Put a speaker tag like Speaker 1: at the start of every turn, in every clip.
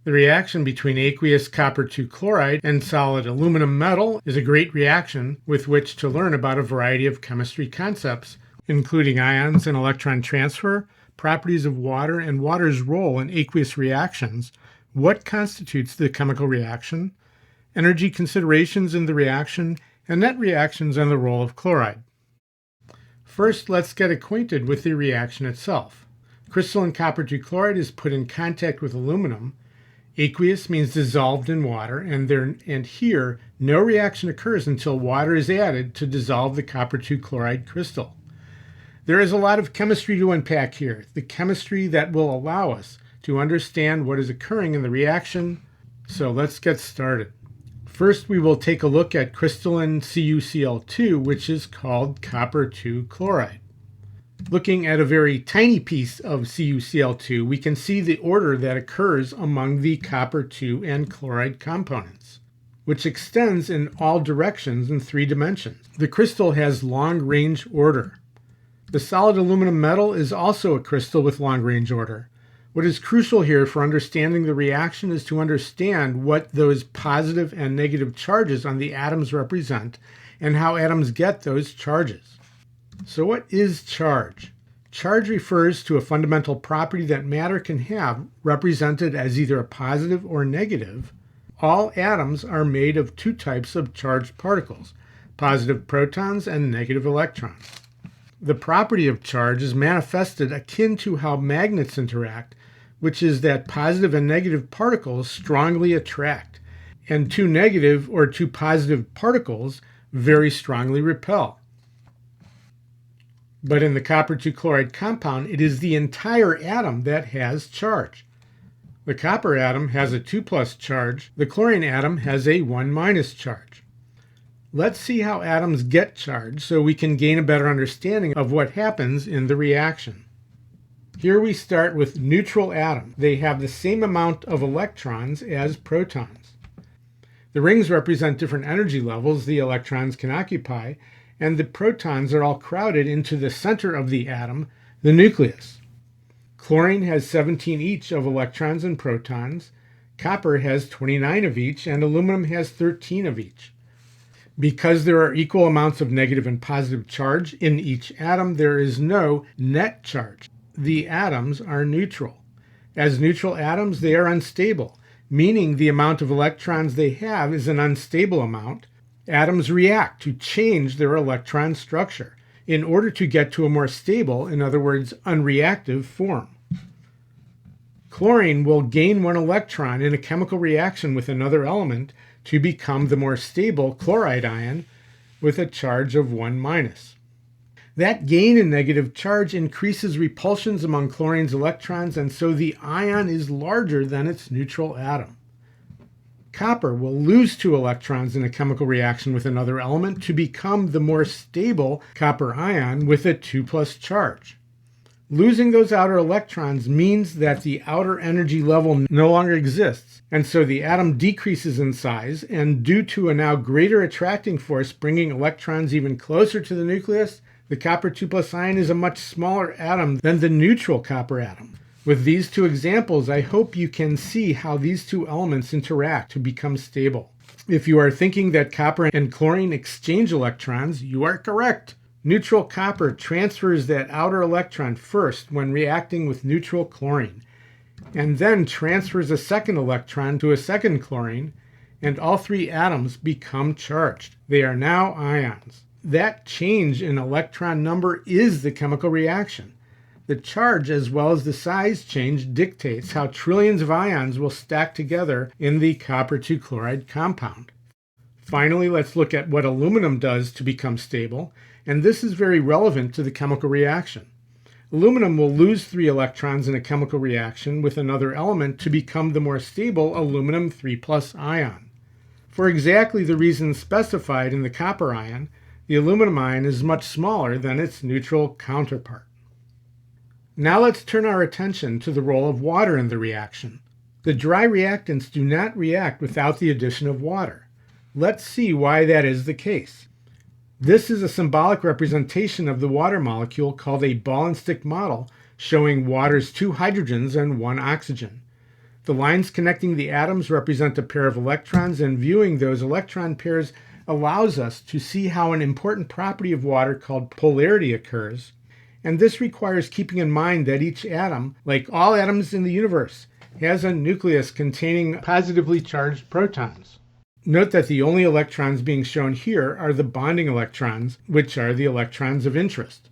Speaker 1: The reaction between aqueous copper 2 chloride and solid aluminum metal is a great reaction with which to learn about a variety of chemistry concepts, including ions and electron transfer, properties of water and water's role in aqueous reactions, what constitutes the chemical reaction, energy considerations in the reaction, and net reactions and the role of chloride. First, let's get acquainted with the reaction itself. Crystalline copper 2 chloride is put in contact with aluminum. Aqueous means dissolved in water, and here no reaction occurs until water is added to dissolve the copper 2 chloride crystal. There is a lot of chemistry to unpack here, the chemistry that will allow us to understand what is occurring in the reaction. So let's get started. First, we will take a look at crystalline CuCl2, which is called copper 2 chloride. Looking at a very tiny piece of CuCl2, we can see the order that occurs among the copper 2 and chloride components, which extends in all directions in 3 dimensions. The crystal has long-range order. The solid aluminum metal is also a crystal with long-range order. What is crucial here for understanding the reaction is to understand what those positive and negative charges on the atoms represent and how atoms get those charges. So what is charge? Charge refers to a fundamental property that matter can have, represented as either a positive or negative. All atoms are made of 2 types of charged particles, positive protons and negative electrons. The property of charge is manifested akin to how magnets interact, which is that positive and negative particles strongly attract, and 2 negative or 2 positive particles very strongly repel. But in the copper 2 chloride compound, it is the entire atom that has charge. The copper atom has a 2+ charge. The chlorine atom has a 1- charge. Let's see how atoms get charge so we can gain a better understanding of what happens in the reaction. Here we start with neutral atoms. They have the same amount of electrons as protons. The rings represent different energy levels the electrons can occupy, and the protons are all crowded into the center of the atom, the nucleus. Chlorine has 17 each of electrons and protons, copper has 29 of each, and aluminum has 13 of each. Because there are equal amounts of negative and positive charge in each atom, there is no net charge. The atoms are neutral. As neutral atoms, they are unstable, meaning the amount of electrons they have is an unstable amount. Atoms react to change their electron structure in order to get to a more stable, in other words, unreactive form. Chlorine will gain 1 electron in a chemical reaction with another element to become the more stable chloride ion with a charge of 1-. That gain in negative charge increases repulsions among chlorine's electrons, and so the ion is larger than its neutral atom. Copper will lose 2 electrons in a chemical reaction with another element to become the more stable copper ion with a 2+ charge. Losing those outer electrons means that the outer energy level no longer exists, and so the atom decreases in size, and due to a now greater attracting force bringing electrons even closer to the nucleus, the copper 2+ ion is a much smaller atom than the neutral copper atom. With these 2 examples, I hope you can see how these 2 elements interact to become stable. If you are thinking that copper and chlorine exchange electrons, you are correct. Neutral copper transfers that outer electron first when reacting with neutral chlorine, and then transfers a second electron to a second chlorine, and all 3 atoms become charged. They are now ions. That change in electron number is the chemical reaction. The charge as well as the size change dictates how trillions of ions will stack together in the copper 2 chloride compound. Finally, let's look at what aluminum does to become stable, and this is very relevant to the chemical reaction. Aluminum will lose 3 electrons in a chemical reaction with another element to become the more stable aluminum 3+ ion. For exactly the reasons specified in the copper ion, the aluminum ion is much smaller than its neutral counterpart. Now let's turn our attention to the role of water in the reaction. The dry reactants do not react without the addition of water. Let's see why that is the case. This is a symbolic representation of the water molecule called a ball and stick model, showing water's 2 hydrogens and 1 oxygen. The lines connecting the atoms represent a pair of electrons, and viewing those electron pairs allows us to see how an important property of water called polarity occurs. And this requires keeping in mind that each atom, like all atoms in the universe, has a nucleus containing positively charged protons. Note that the only electrons being shown here are the bonding electrons, which are the electrons of interest.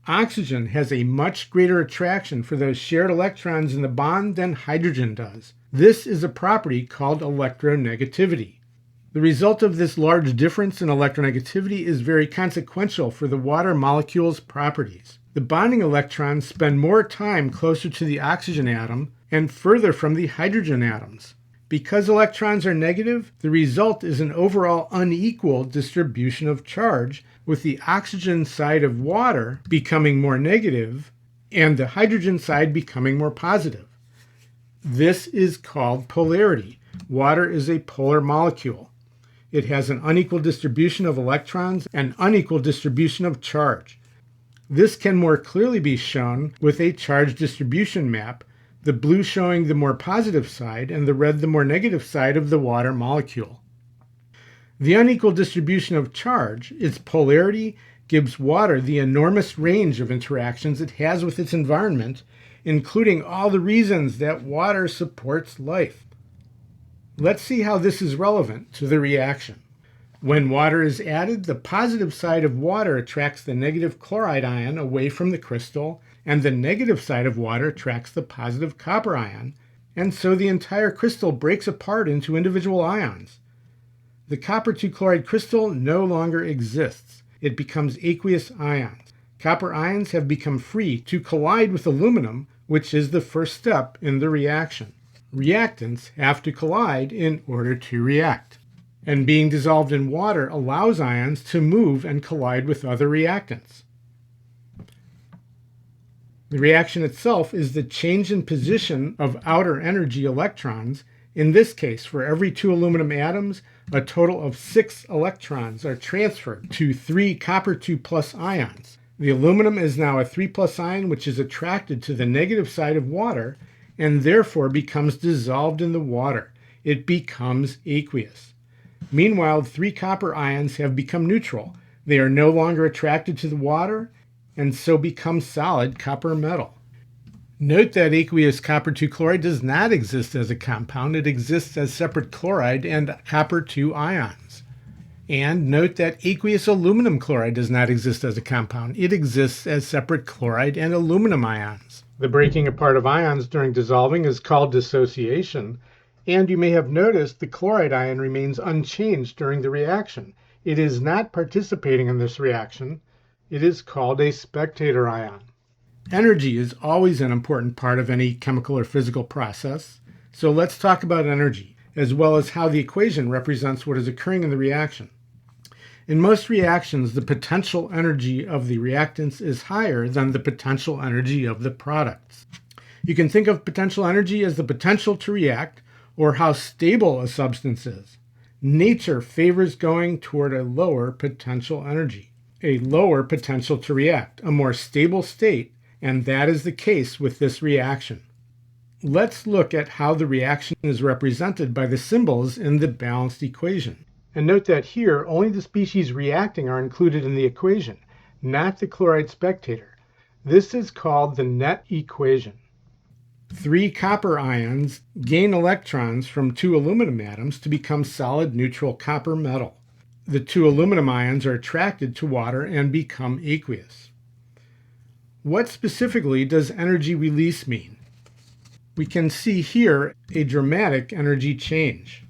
Speaker 1: Oxygen has a much greater attraction for those shared electrons in the bond than hydrogen does. This is a property called electronegativity. The result of this large difference in electronegativity is very consequential for the water molecule's properties. The bonding electrons spend more time closer to the oxygen atom and further from the hydrogen atoms. Because electrons are negative, the result is an overall unequal distribution of charge, with the oxygen side of water becoming more negative and the hydrogen side becoming more positive. This is called polarity. Water is a polar molecule. It has an unequal distribution of electrons and unequal distribution of charge. This can more clearly be shown with a charge distribution map, the blue showing the more positive side and the red the more negative side of the water molecule. The unequal distribution of charge, its polarity, gives water the enormous range of interactions it has with its environment, including all the reasons that water supports life. Let's see how this is relevant to the reaction. When water is added, the positive side of water attracts the negative chloride ion away from the crystal, and the negative side of water attracts the positive copper ion, and so the entire crystal breaks apart into individual ions. The copper 2 chloride crystal no longer exists. It becomes aqueous ions. Copper ions have become free to collide with aluminum, which is the first step in the reaction. Reactants have to collide in order to react. And being dissolved in water allows ions to move and collide with other reactants. The reaction itself is the change in position of outer energy electrons. In this case, for every 2 aluminum atoms, a total of 6 electrons are transferred to 3 copper 2 plus ions. The aluminum is now a 3 plus ion, which is attracted to the negative side of water and therefore becomes dissolved in the water. It becomes aqueous. Meanwhile, 3 copper ions have become neutral. They are no longer attracted to the water and so become solid copper metal. Note that aqueous copper 2 chloride does not exist as a compound. It exists as separate chloride and copper 2 ions. And note that aqueous aluminum chloride does not exist as a compound. It exists as separate chloride and aluminum ions. The breaking apart of ions during dissolving is called dissociation, and you may have noticed the chloride ion remains unchanged during the reaction. It is not participating in this reaction. It is called a spectator ion. Energy is always an important part of any chemical or physical process, so let's talk about energy, as well as how the equation represents what is occurring in the reaction. In most reactions, the potential energy of the reactants is higher than the potential energy of the products. You can think of potential energy as the potential to react, or how stable a substance is. Nature favors going toward a lower potential energy, a lower potential to react, a more stable state, and that is the case with this reaction. Let's look at how the reaction is represented by the symbols in the balanced equation. And note that here, only the species reacting are included in the equation, not the chloride spectator. This is called the net equation. 3 copper ions gain electrons from 2 aluminum atoms to become solid neutral copper metal. The 2 aluminum ions are attracted to water and become aqueous. What specifically does energy release mean? We can see here a dramatic energy change.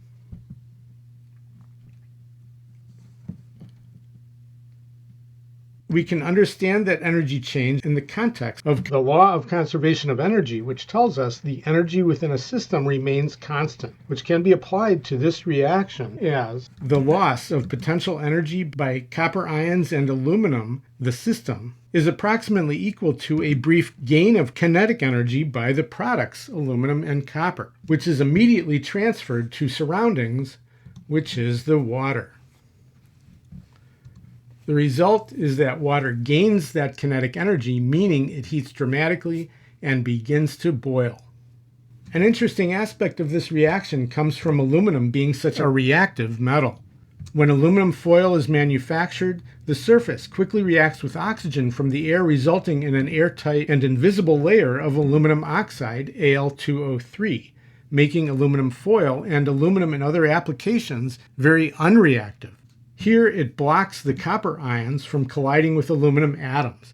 Speaker 1: We can understand that energy change in the context of the law of conservation of energy, which tells us the energy within a system remains constant, which can be applied to this reaction as the loss of potential energy by copper ions and aluminum, the system, is approximately equal to a brief gain of kinetic energy by the products, aluminum and copper, which is immediately transferred to surroundings, which is the water. The result is that water gains that kinetic energy, meaning it heats dramatically and begins to boil. An interesting aspect of this reaction comes from aluminum being such a reactive metal. When aluminum foil is manufactured, the surface quickly reacts with oxygen from the air, resulting in an airtight and invisible layer of aluminum oxide, Al2O3, making aluminum foil and aluminum in other applications very unreactive. Here it blocks the copper ions from colliding with aluminum atoms.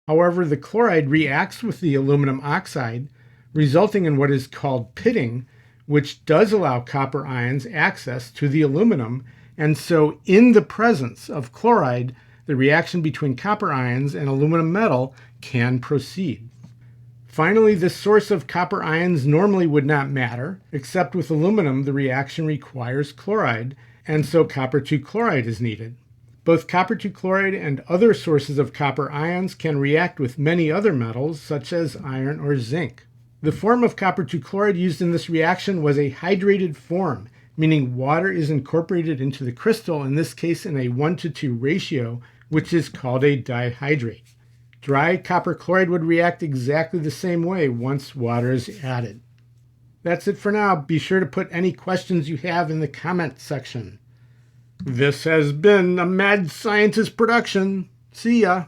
Speaker 1: However, the chloride reacts with the aluminum oxide, resulting in what is called pitting, which does allow copper ions access to the aluminum, and so in the presence of chloride, the reaction between copper ions and aluminum metal can proceed. Finally, this source of copper ions normally would not matter, except with aluminum the reaction requires chloride, and so copper 2 chloride is needed. Both copper 2 chloride and other sources of copper ions can react with many other metals, such as iron or zinc. The form of copper 2 chloride used in this reaction was a hydrated form, meaning water is incorporated into the crystal, in this case in a 1:2 ratio, which is called a dihydrate. Dry copper chloride would react exactly the same way once water is added. That's it for now. Be sure to put any questions you have in the comment section. This has been a Mad Scientist production. See ya.